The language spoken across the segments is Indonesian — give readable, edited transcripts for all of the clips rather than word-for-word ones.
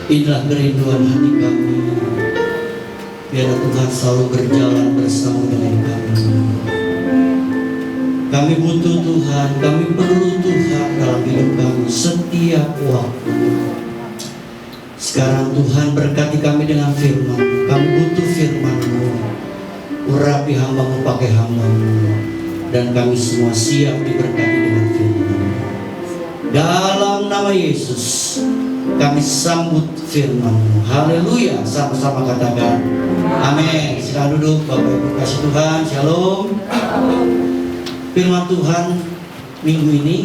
Inilah kerinduan hati kami, biar Tuhan selalu berjalan bersama dengan kami. Kami butuh Tuhan, kami perlu Tuhan dalam hidup kami setiap waktu. Sekarang Tuhan berkati kami dengan firman. Kami butuh firman-Mu. Urapi hamba-Mu pakai hamba-Mu, dan kami semua siap diberkati dengan firman. Dalam nama Yesus kami sambut firman-Mu. Haleluya. Sama-sama katakan amin. Silakan duduk. Bapak Ibu kasih Tuhan, shalom. Firman Tuhan minggu ini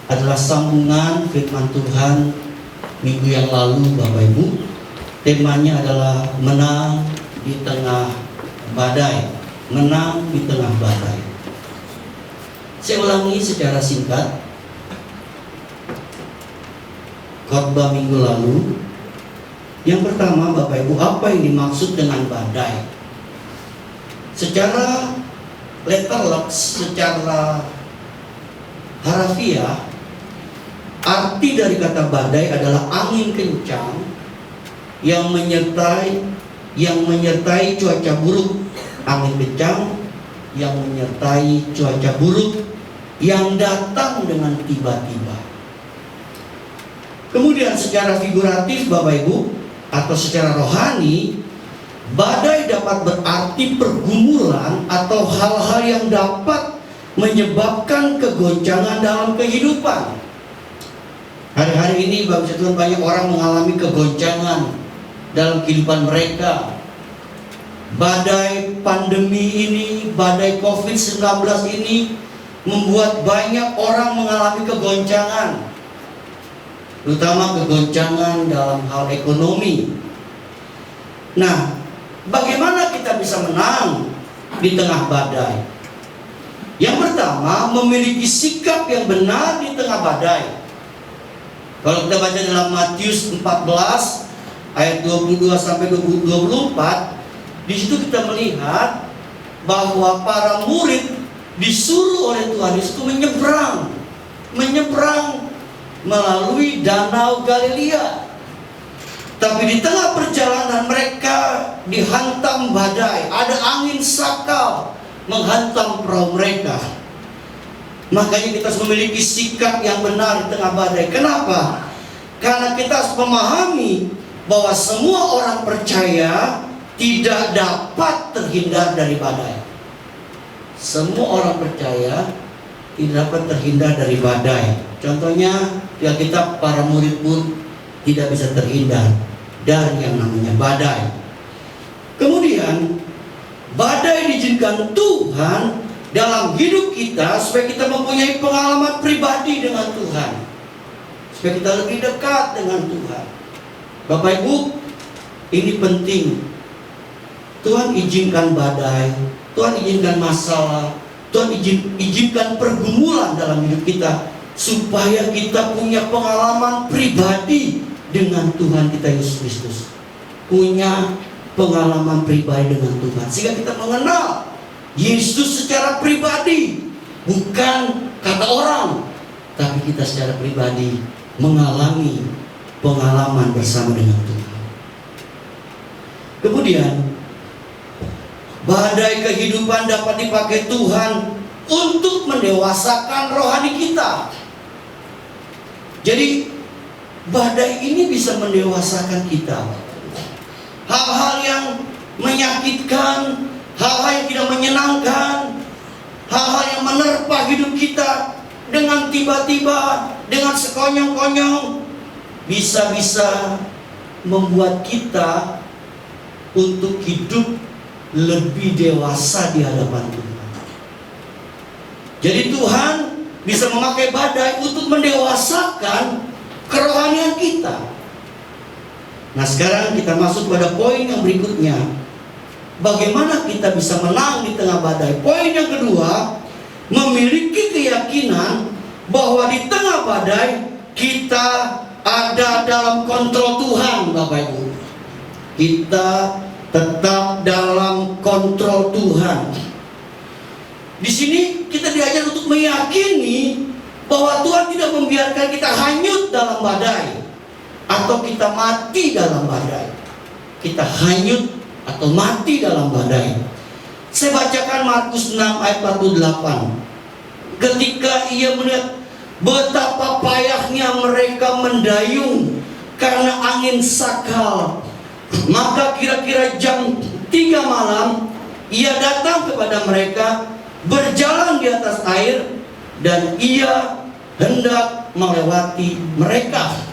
adalah sambungan firman Tuhan minggu yang lalu, Bapak Ibu. Temanya adalah menang di tengah badai. Menang di tengah badai. Saya ulangi secara singkat. khotbah minggu lalu. Yang pertama, Bapak Ibu, apa yang dimaksud dengan badai? Secara letterlek, secara harafiah, arti dari kata badai adalah angin kencang yang menyertai cuaca buruk. Angin kencang yang menyertai cuaca buruk yang datang dengan tiba-tiba. Kemudian secara figuratif, Bapak Ibu, atau secara rohani, badai dapat berarti pergumulan atau hal-hal yang dapat menyebabkan kegoncangan dalam kehidupan. Hari-hari ini Bapak Tuhan, banyak orang mengalami kegoncangan dalam kehidupan mereka. Badai pandemi ini, badai COVID-19 ini membuat banyak orang mengalami kegoncangan, terutama kegoncangan dalam hal ekonomi. Nah, bagaimana kita bisa menang di tengah badai? Yang pertama, memiliki sikap yang benar di tengah badai. Kalau kita baca dalam Matius 14 ayat 22 sampai 24, di situ kita melihat bahwa para murid disuruh oleh Tuhan Yesus menyeberang melalui Danau Galilea. Tapi di tengah perjalanan mereka dihantam badai, ada angin sakal menghantam perahu mereka. Makanya kita harus memiliki sikap yang benar di tengah badai. Kenapa? Karena kita harus memahami bahwa semua orang percaya tidak dapat terhindar dari badai. Semua orang percaya tidak dapat terhindar dari badai. Contohnya, di Alkitab para murid pun tidak bisa terhindar dari yang namanya badai. Kemudian, badai diizinkan Tuhan dalam hidup kita supaya kita mempunyai pengalaman pribadi dengan Tuhan, supaya kita lebih dekat dengan Tuhan. Bapak Ibu, ini penting. Tuhan izinkan badai, Tuhan izinkan masalah, Tuhan izinkan pergumulan dalam hidup kita supaya kita punya pengalaman pribadi dengan Tuhan kita Yesus Kristus. Punya pengalaman pribadi dengan Tuhan, sehingga kita mengenal Yesus secara pribadi, bukan kata orang, tapi kita secara pribadi mengalami pengalaman bersama dengan Tuhan. Kemudian, badai kehidupan dapat dipakai Tuhan untuk mendewasakan rohani kita. Jadi, badai ini bisa mendewasakan kita. Hal-hal yang menyakitkan, hal-hal yang tidak menyenangkan, hal-hal yang menerpa hidup kita dengan tiba-tiba, dengan sekonyong-konyong, bisa-bisa membuat kita untuk hidup lebih dewasa di hadapan Tuhan. Jadi Tuhan bisa memakai badai untuk mendewasakan kerohanian kita. Nah, sekarang kita masuk pada poin yang berikutnya. Bagaimana kita bisa menang di tengah badai? Poin yang kedua, memiliki keyakinan bahwa di tengah badai kita ada dalam kontrol Tuhan, Bapak Ibu. Kita tetap dalam kontrol Tuhan. Di sini kita diajar untuk meyakini bahwa Tuhan tidak membiarkan kita hanyut dalam badai atau kita mati dalam badai. Kita hanyut atau mati dalam badai. Saya bacakan Markus 6 ayat 48. Ketika ia melihat betapa payahnya mereka mendayung karena angin sakal, maka kira-kira jam 3 malam ia datang kepada mereka, berjalan di atas air, dan ia hendak melewati mereka.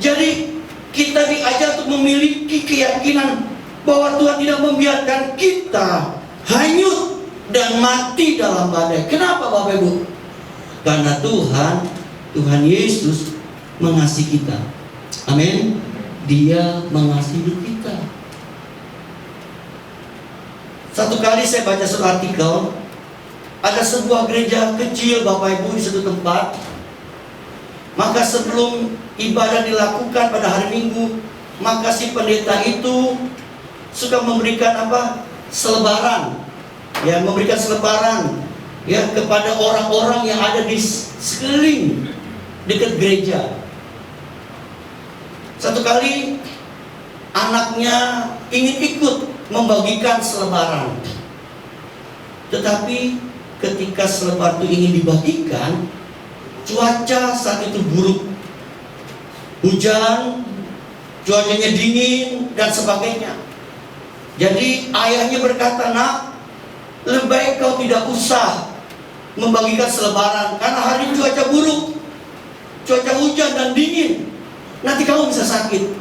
Jadi kita diajar untuk memiliki keyakinan bahwa Tuhan tidak membiarkan kita hanyut dan mati dalam badai. Kenapa, Bapak Ibu? Karena Tuhan Yesus mengasihi kita. Amin. Dia mengasihi hidup kita. Satu kali saya baca suatu artikel, ada sebuah gereja kecil, Bapak Ibu, di satu tempat. Maka sebelum ibadah dilakukan pada hari Minggu, maka si pendeta itu suka memberikan apa? Selebaran. Ya, memberikan selebaran ya kepada orang-orang yang ada di sekeliling dekat gereja. Satu kali anaknya ingin ikut membagikan selebaran. Tetapi ketika selebaran itu ingin dibagikan, cuaca saat itu buruk. Hujan, cuacanya dingin dan sebagainya. Jadi ayahnya berkata, "Nak, lebih baik kau tidak usah membagikan selebaran karena hari ini cuaca buruk, cuaca hujan dan dingin. Nanti kamu bisa sakit."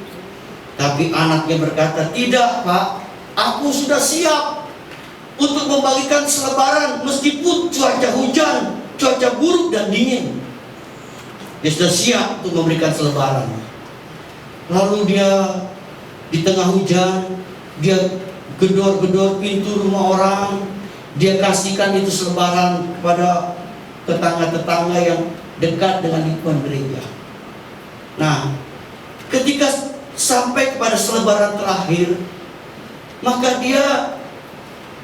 Tapi anaknya berkata, "Tidak, Pak, aku sudah siap untuk membagikan selebaran meskipun cuaca hujan, cuaca buruk dan dingin." Dia sudah siap untuk memberikan selebaran. Lalu dia di tengah hujan, dia gedor-gedor pintu rumah orang, dia kasihkan itu selebaran kepada tetangga-tetangga yang dekat dengan lingkungan gereja. Nah, ketika sampai kepada selebaran terakhir, maka dia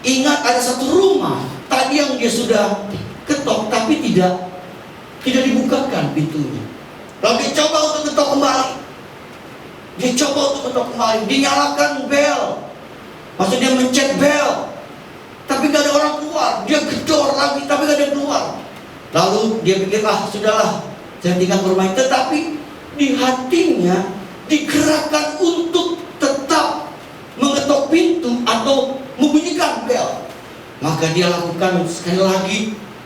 ingat ada satu rumah tadi yang dia sudah ketok tapi tidak dibukakan pintunya. Lalu dia coba untuk ketok kembali. Dinyalakan bel. Maksudnya mencet bel. Tapi gak ada orang keluar. Dia gedor lagi tapi gak ada yang keluar. Lalu dia pikir, sudahlah, saya tinggal ke rumah. Tetapi di hatinya digerakkan untuk tetap mengetok pintu atau membunyikan bel. Maka dia lakukan sekali lagi,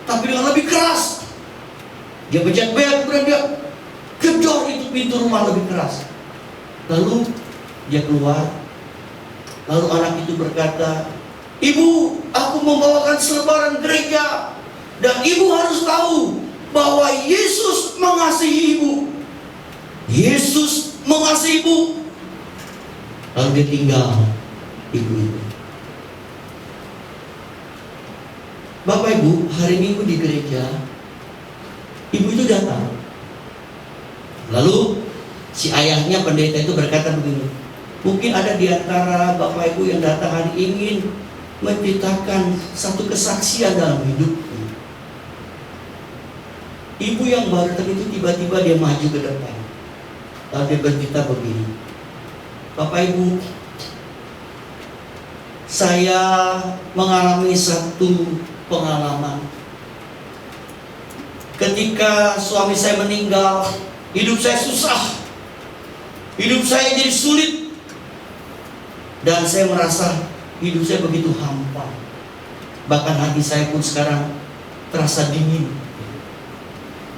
tapi dengan lebih keras. Dia pencet bel, kemudian dia gedor itu pintu rumah lebih keras. Lalu dia keluar. Lalu anak itu berkata, "Ibu, aku membawakan selebaran gereja, dan ibu harus tahu bahwa Yesus mengasihi ibu. Yesus mengasihi ibu." Lalu dia tinggal ibu itu. Bapak Ibu, hari Minggu di gereja, ibu itu datang. Lalu si ayahnya pendeta itu berkata begini, "Mungkin ada di antara Bapak Ibu yang datang hari ingin menceritakan satu kesaksian dalam hidupnya." Ibu yang baru tadi itu tiba-tiba dia maju ke depan. Lalu dia bercerita begini, "Bapak Ibu, saya mengalami satu pengalaman. Ketika suami saya meninggal, hidup saya susah. Hidup saya jadi sulit. Dan saya merasa hidup saya begitu hampa. Bahkan hati saya pun sekarang terasa dingin.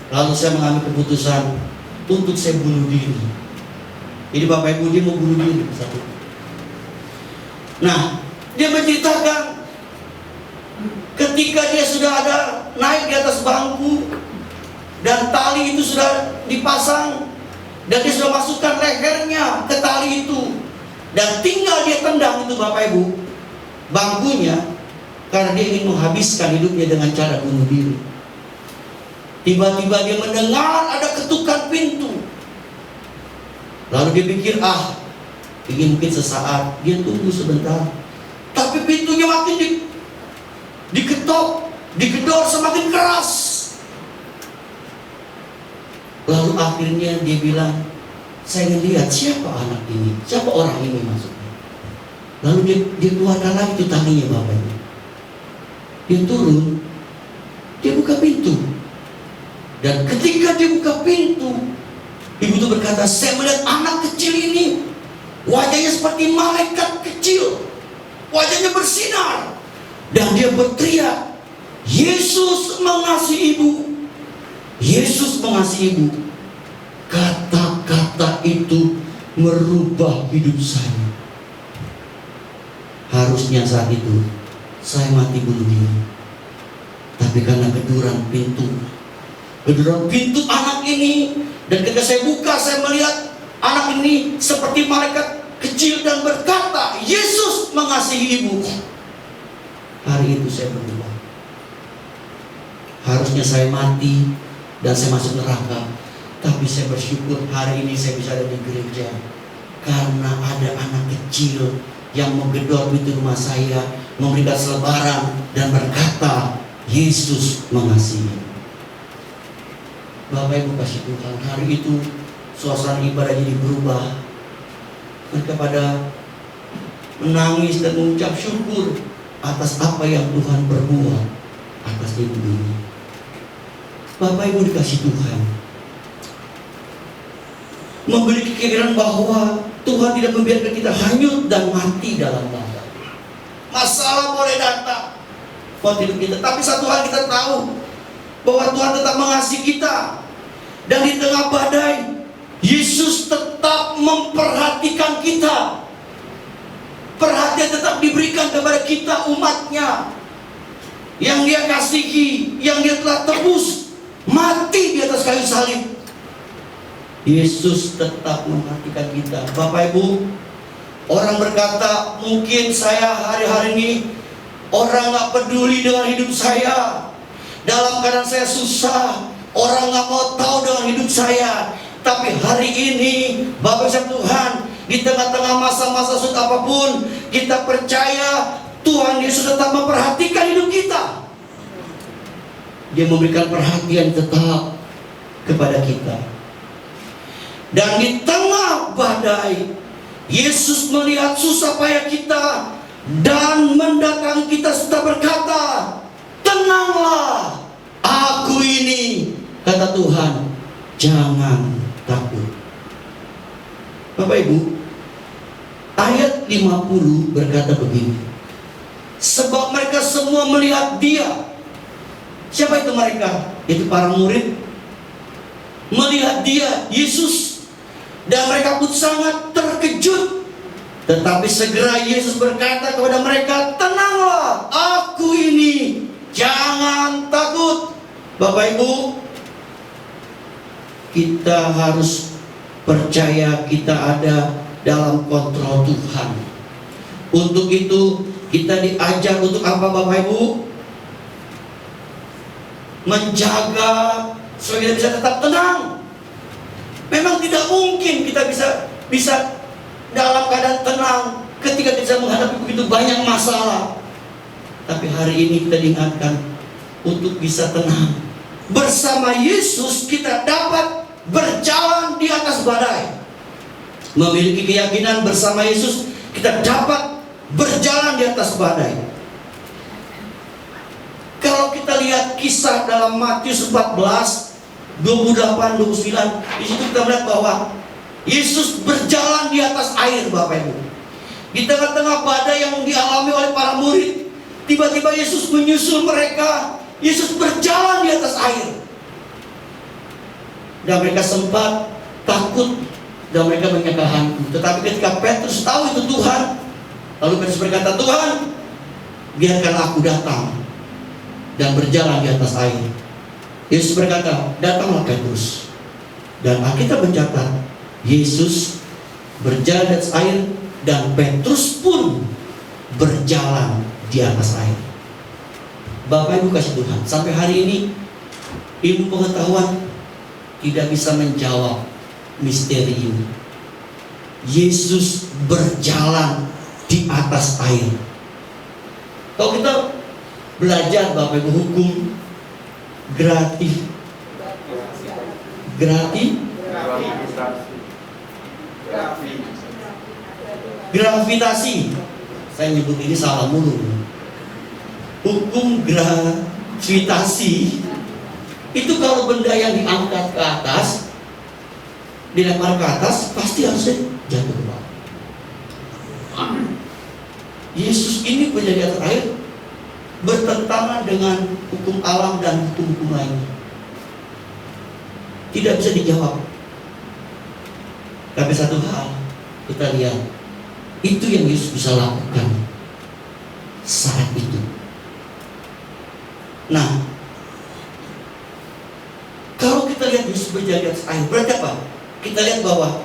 Lalu saya mengambil keputusan untuk saya bunuh diri." Jadi Bapak Ibu, dia mau bunuh diri. Nah, dia menceritakan ketika dia sudah ada naik di atas bangku dan tali itu sudah dipasang dan dia sudah masukkan lehernya ke tali itu dan tinggal dia tendang itu Bapak Ibu bangkunya karena dia ingin menghabiskan hidupnya dengan cara bunuh diri. Tiba-tiba dia mendengar ada ketukan pintu. Lalu dia pikir, ingin mungkin sesaat. Dia tunggu sebentar, tapi pintunya makin diketok, digedor semakin keras. Lalu akhirnya dia bilang, "Saya ingin lihat siapa anak ini, siapa orang ini maksudnya." Lalu dia keluarkan lagi itu talinya Bapak Ibu. Dia turun, dia buka pintu. Dan ketika dia buka pintu, ibu itu berkata, "Saya melihat anak kecil ini, wajahnya seperti malaikat kecil, wajahnya bersinar." Dan dia berteriak, "Yesus mengasihi ibu, Yesus mengasihi ibu." Kata-kata itu merubah hidup saya. Harusnya saat itu saya mati bunuh diri. Tapi karena geduran pintu anak ini, dan ketika saya buka, saya melihat anak ini seperti malaikat kecil dan berkata, "Yesus mengasihi ibu." Hari itu saya berubah. Harusnya saya mati dan saya masuk neraka. Tapi saya bersyukur hari ini saya bisa ada di gereja karena ada anak kecil yang menggedor pintu rumah saya, memberikan selebaran dan berkata, Yesus mengasihi. Bapak Ibu kasih Tuhan, hari itu suasana ibadah jadi berubah. Mereka pada menangis dan mengucap syukur atas apa yang Tuhan perbuat atas ibu ini. Bapak Ibu dikasih Tuhan, memiliki keyakinan bahwa Tuhan tidak membiarkan kita hanyut dan mati dalam badai. Masalah boleh datang buat hidup kita, tapi satu hal kita tahu, bahwa Tuhan tetap mengasihi kita. Dan di tengah badai, Yesus tetap memperhatikan kita. Perhatian tetap diberikan kepada kita, umatnya yang Dia kasihi, yang Dia telah tebus, mati di atas kayu salib. Yesus tetap memperhatikan kita. Bapak Ibu, orang berkata, mungkin saya hari-hari ini orang gak peduli dengan hidup saya. Dalam keadaan saya susah, orang gak mau tahu dengan hidup saya. Tapi hari ini, Bapak Tuhan, di tengah-tengah masa-masa sulit apapun, kita percaya Tuhan Yesus tetap memperhatikan hidup kita. Dia memberikan perhatian tetap kepada kita. Dan di tengah badai, Yesus melihat susah payah kita dan mendatangi kita serta berkata, tenanglah, aku ini, kata Tuhan, jangan takut. Bapak Ibu, ayat 50 berkata begini, sebab mereka semua melihat Dia. Siapa itu mereka? Itu para murid. Melihat Dia, Yesus. Dan mereka pun sangat terkejut. Tetapi segera Yesus berkata kepada mereka, tenanglah, aku ini, jangan takut. Bapak Ibu, kita harus percaya kita ada dalam kontrol Tuhan. Untuk itu kita diajar untuk apa Bapak Ibu? Menjaga supaya kita bisa tetap tenang. Memang tidak mungkin kita bisa dalam keadaan tenang ketika kita menghadapi begitu banyak masalah. Tapi hari ini kita diingatkan untuk bisa tenang. Bersama Yesus kita dapat berjalan di atas badai. Memiliki keyakinan bersama Yesus kita dapat berjalan di atas badai. Kalau kita lihat kisah dalam Matius 14 28-29, di situ kita melihat bahwa Yesus berjalan di atas air, Bapak Ibu. Di tengah-tengah badai yang dialami oleh para murid, tiba-tiba Yesus menyusul mereka. Yesus berjalan di atas air. Dan mereka sempat takut dan mereka menyangka hantu. Tetapi ketika Petrus tahu itu Tuhan, lalu Petrus berkata, Tuhan, biarkan aku datang dan berjalan di atas air. Yesus berkata, datanglah Petrus. Dan Alkitab mencatat, Yesus berjalan di atas air dan Petrus pun berjalan di atas air. Bapak Ibu kasih Tuhan, sampai hari ini ilmu pengetahuan tidak bisa menjawab misteri ini. Yesus berjalan di atas air. Kalau kita belajar Bapak Ibu hukum gravitasi. Saya nyebut ini salah mulu. Hukum gravitasi itu kalau benda yang diangkat ke atas, dilempar ke atas, pasti harusnya jatuh ke bawah. Yesus ini berada di atas air, bertentangan dengan hukum alam dan hukum-hukum lainnya. Tidak bisa dijawab. Tapi satu hal kita lihat, itu yang Yesus bisa lakukan saat itu. Nah, kalau kita lihat Yesus berjalan di atas air, berarti apa? Kita lihat bahwa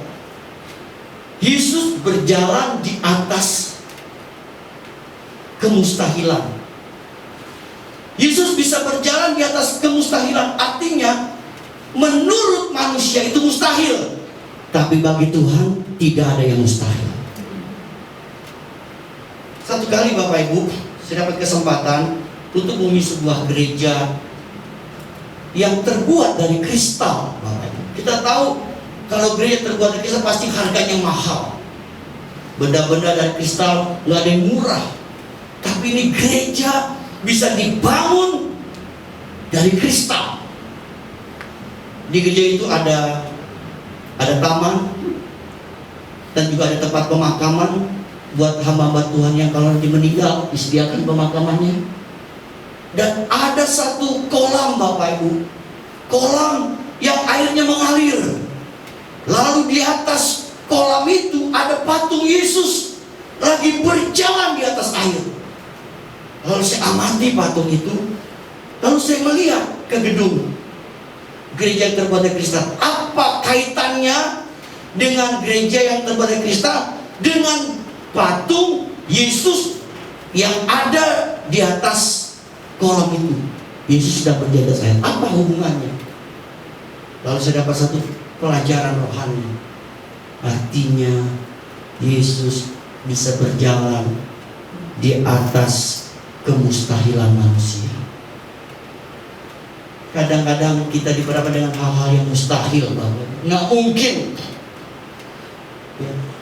Yesus berjalan di atas kemustahilan. Yesus bisa berjalan di atas kemustahilan, artinya menurut manusia itu mustahil, tapi bagi Tuhan tidak ada yang mustahil. Satu kali Bapak Ibu, saya dapat kesempatan untuk mengunjungi sebuah gereja yang terbuat dari kristal, Bapak Ibu. Kita tahu kalau gereja terbuat dari kristal pasti harganya mahal. Benda-benda dari kristal nggak ada yang murah. Tapi ini gereja bisa dibangun dari kristal. Di gereja itu ada taman dan juga ada tempat pemakaman buat hamba-hamba Tuhan yang kalau nanti meninggal disediakan pemakamannya. Dan ada satu kolam Bapak Ibu, kolam yang airnya mengalir. Lalu di atas kolam itu ada patung Yesus lagi berjalan di atas air. Lalu saya amati patung itu, lalu saya melihat ke gedung gereja yang terbuat dari kristal. Apa kaitannya dengan gereja yang terbuat dari kristal dengan patung Yesus yang ada di atas kolam itu? Yesus sedang berjalan di atas air. Apa hubungannya? Lalu saya dapat satu pelajaran rohani. Artinya Yesus bisa berjalan di atas kemustahilan manusia. Kadang-kadang kita diperhadapkan dengan hal-hal yang mustahil, Bapak. Nggak mungkin,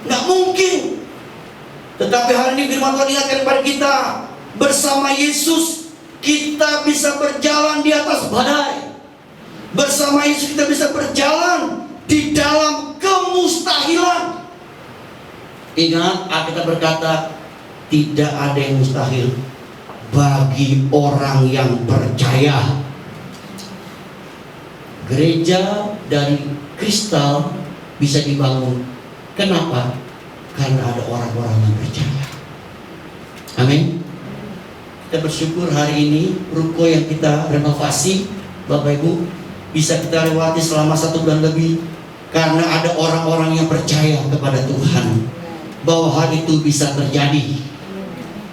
nggak mungkin. Tetapi hari ini firman Tuhan ingatkan kepada kita, bersama Yesus kita bisa berjalan di atas badai. Bersama Yesus kita bisa berjalan di dalam kemustahilan. Ingat, Alkitab berkata tidak ada yang mustahil bagi orang yang percaya. Gereja dari kristal bisa dibangun. Kenapa? Karena ada orang-orang yang percaya. Amin. Kita bersyukur hari ini ruko yang kita renovasi, Bapak Ibu, bisa kita lewati selama 1 bulan lebih. Karena ada orang-orang yang percaya kepada Tuhan bahwa hal itu bisa terjadi.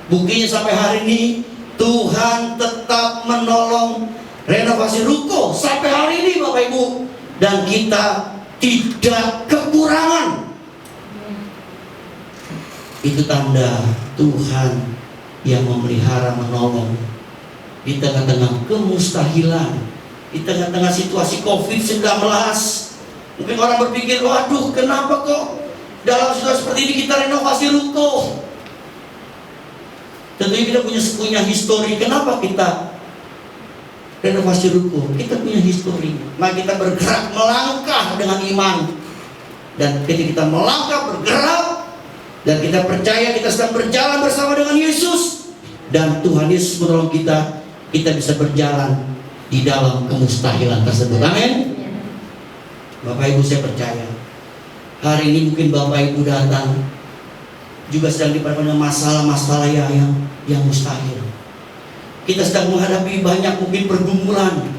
Buktinya sampai hari ini Tuhan tetap menolong renovasi ruko sampai hari ini, Bapak Ibu, dan kita tidak kekurangan. Itu tanda Tuhan yang memelihara, menolong di tengah-tengah kemustahilan, di tengah-tengah situasi COVID-19. Mungkin orang berpikir, waduh, kenapa kok dalam situasi seperti ini kita renovasi ruko? Tentunya kita punya histori. Kenapa kita renovasi ruko? Kita punya histori. Maka kita bergerak, melangkah dengan iman. Dan ketika kita melangkah, bergerak, dan kita percaya kita sedang berjalan bersama dengan Yesus, dan Tuhan Yesus menolong kita, kita bisa berjalan di dalam kemustahilan tersebut. Amin. Bapak Ibu, saya percaya hari ini mungkin Bapak Ibu datang juga sedang diperhadapkan dengan masalah-masalah yang mustahil. Kita sedang menghadapi banyak mungkin pergumulan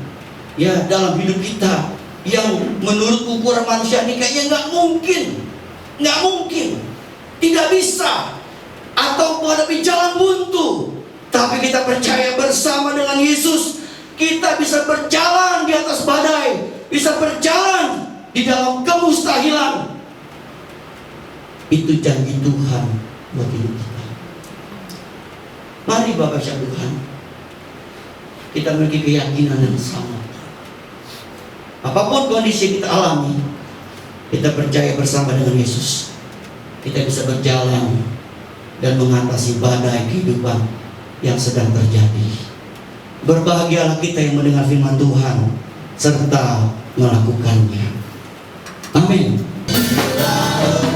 ya dalam hidup kita yang menurut ukuran manusia ini kayaknya nggak mungkin, tidak bisa, atau menghadapi jalan buntu. Tapi kita percaya bersama dengan Yesus kita bisa berjalan di atas badai, bisa berjalan di dalam kemustahilan. Itu janji Tuhan buat hidup kita. Mari Bapak Ibu Tuhan, kita memiliki keyakinan yang sama. Apapun kondisi kita alami, kita percaya bersama dengan Yesus kita bisa berjalan dan mengatasi badai kehidupan yang sedang terjadi. Berbahagialah kita yang mendengar firman Tuhan serta melakukannya. Amin. Hallelujah.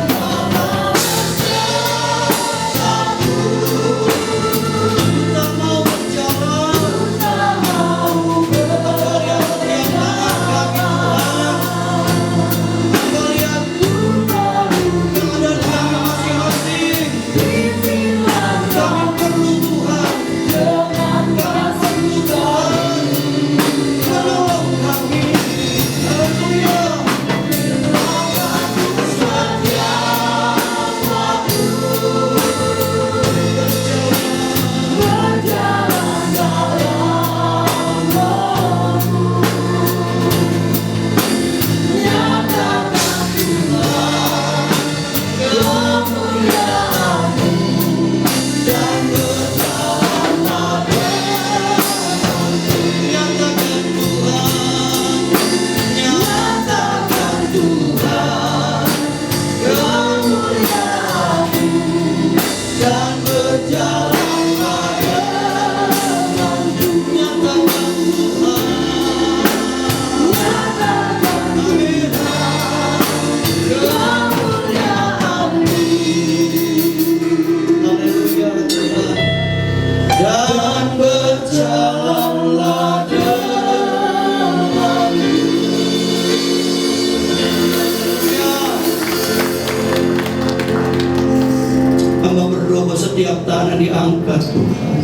setiap tangan diangkat Tuhan.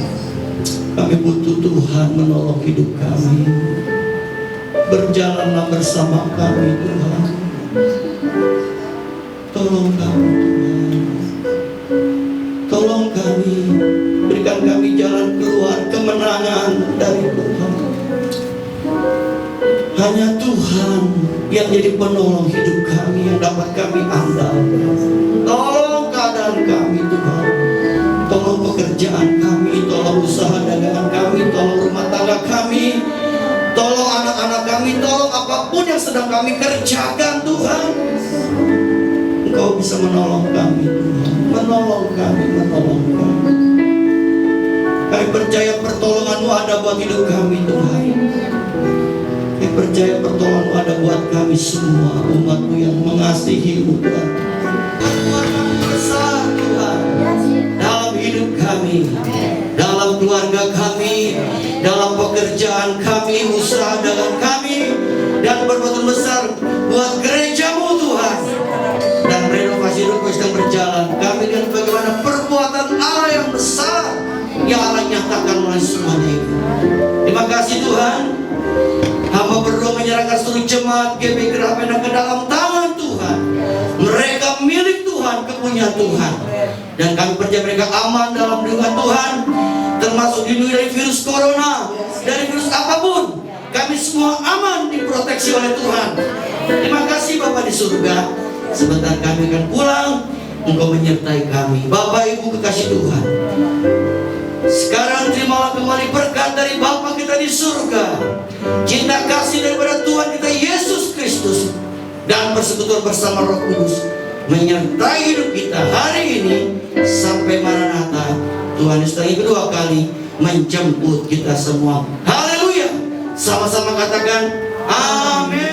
Kami butuh Tuhan menolong hidup kami. Berjalanlah bersama kami Tuhan. Tolong kami Tuhan. Tolong kami. Berikan kami jalan keluar kemenangan dari Tuhan. Hanya Tuhan yang jadi penolong hidup kami, yang dapat kami andalkan. Tolong keadaan kami Tuhan. Tolong pekerjaan kami, tolong usaha dagangan kami, tolong rumah tangga kami, tolong anak-anak kami, tolong apapun yang sedang kami kerjakan Tuhan. Engkau bisa menolong kami Tuhan. Menolong kami, menolong kami. Kami percaya pertolongan-Mu ada buat hidup kami Tuhan. Kami percaya pertolongan-Mu ada buat kami semua, umat-Mu yang mengasihi-Mu Tuhan. Perbuatan besar Tuhan dalam hidup kami, dalam keluarga kami, dalam pekerjaan kami, usaha dagang kami, dan perbuatan besar buat gereja-Mu Tuhan. Dan renovasi rumah sedang berjalan. Kami lihat bagaimana perbuatan Allah yang besar yang Allah nyatakan melalui semuanya itu. Terima kasih Tuhan. Hamba berdoa menyerahkan seluruh jemaat GBI Gerahapenda ke dalam tangan Tuhan. Mereka milik Tuhan, kepunyaan Tuhan. Dan kami percaya mereka aman dalam lindungan Tuhan, termasuk dilindungi dari virus corona, dari virus apapun. Kami semua aman diproteksi oleh Tuhan. Terima kasih Bapa di surga. Sebentar kami akan pulang, Engkau menyertai kami. Bapak Ibu kekasih Tuhan, sekarang terimalah kembali berkat dari Bapa kita di surga, cinta kasih daripada Tuhan kita Yesus Kristus, dan persekutuan bersama Roh Kudus menyertai hidup kita hari ini sampai Maranatha. Tuhan Yesus lagi kedua kali menjemput kita semua. Haleluya. Sama-sama katakan amin.